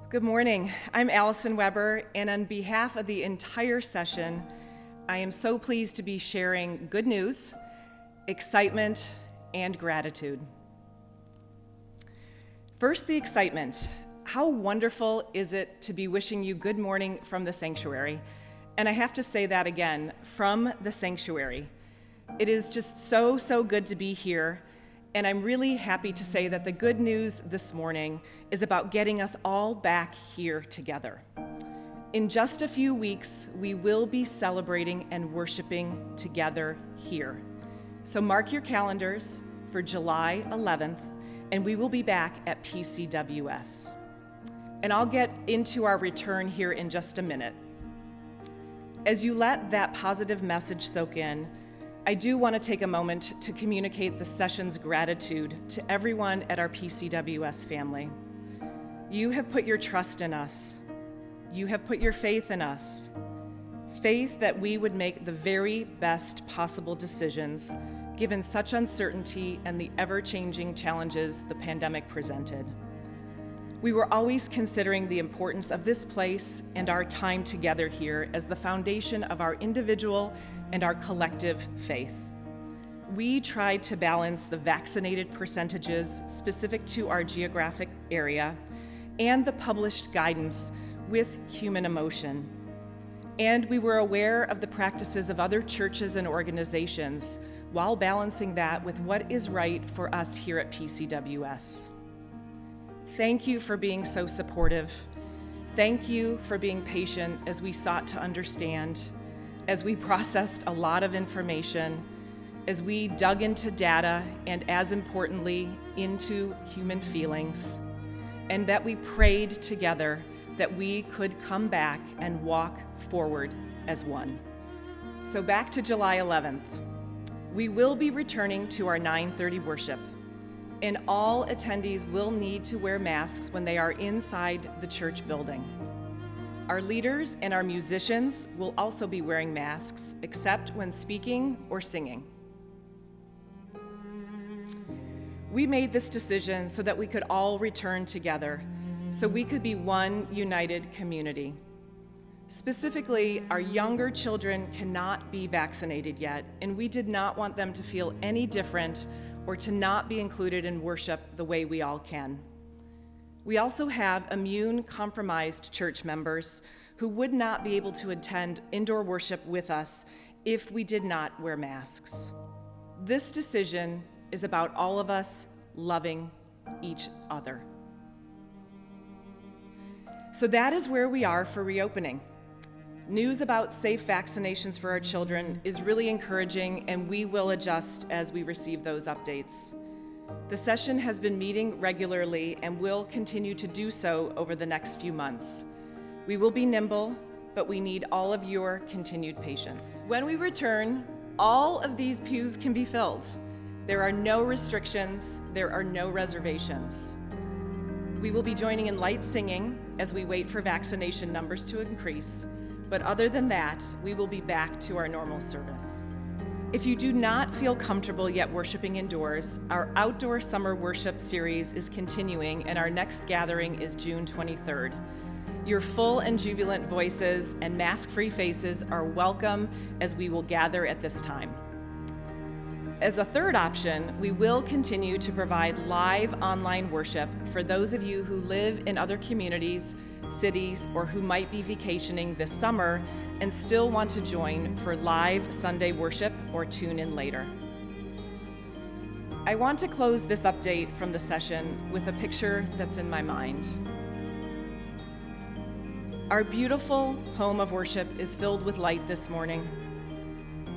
Good morning. I'm Allison Weber, and on behalf of the entire session, I am so pleased to be sharing good news, excitement, and gratitude. First, the excitement. How wonderful is it to be wishing you good morning from the sanctuary? And I have to say that again, from the sanctuary. It is just so good to be here. And I'm really happy to say that the good news this morning is about getting us all back here together. In just a few weeks, we will be celebrating and worshiping together here. So mark your calendars for July 11th, and we will be back at PCWS. And I'll get into our return here in just a minute. As you let that positive message soak in, I do want to take a moment to communicate the session's gratitude to everyone at our PCWS family. You have put your trust in us. You have put your faith in us. Faith that we would make the very best possible decisions given such uncertainty and the ever-changing challenges the pandemic presented. We were always considering the importance of this place and our time together here as the foundation of our individual and our collective faith. We tried to balance the vaccinated percentages specific to our geographic area and the published guidance with human emotion. And we were aware of the practices of other churches and organizations while balancing that with what is right for us here at PCWS. Thank you for being so supportive. Thank you for being patient as we sought to understand, as we processed a lot of information, as we dug into data, and as importantly, into human feelings, and that we prayed together that we could come back and walk forward as one. So back to July 11th. We will be returning to our 9:30 worship, and all attendees will need to wear masks when they are inside the church building. Our leaders and our musicians will also be wearing masks, except when speaking or singing. We made this decision so that we could all return together, so we could be one united community. Specifically, our younger children cannot be vaccinated yet, and we did not want them to feel any different or to not be included in worship the way we all can. We also have immune-compromised church members who would not be able to attend indoor worship with us if we did not wear masks. This decision is about all of us loving each other. So that is where we are for reopening. News about safe vaccinations for our children is really encouraging, and we will adjust as we receive those updates. The session has been meeting regularly and will continue to do so over the next few months. We will be nimble, but we need all of your continued patience. When we return, all of these pews can be filled. There are no restrictions, there are no reservations. We will be joining in light singing as we wait for vaccination numbers to increase, but other than that, we will be back to our normal service. If you do not feel comfortable yet worshiping indoors, our outdoor summer worship series is continuing, and our next gathering is June 23rd. Your full and jubilant voices and mask-free faces are welcome as we will gather at this time. As a third option, we will continue to provide live online worship for those of you who live in other communities, cities, or who might be vacationing this summer and still want to join for live Sunday worship or tune in later. I want to close this update from the session with a picture that's in my mind. Our beautiful home of worship is filled with light this morning,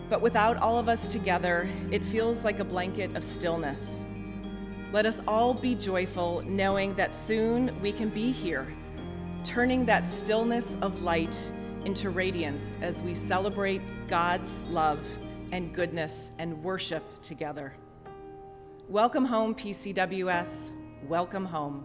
but without all of us together, it feels like a blanket of stillness. Let us all be joyful, knowing that soon we can be here, turning that stillness of light into radiance as we celebrate God's love and goodness and worship together. Welcome home, PCWS. Welcome home.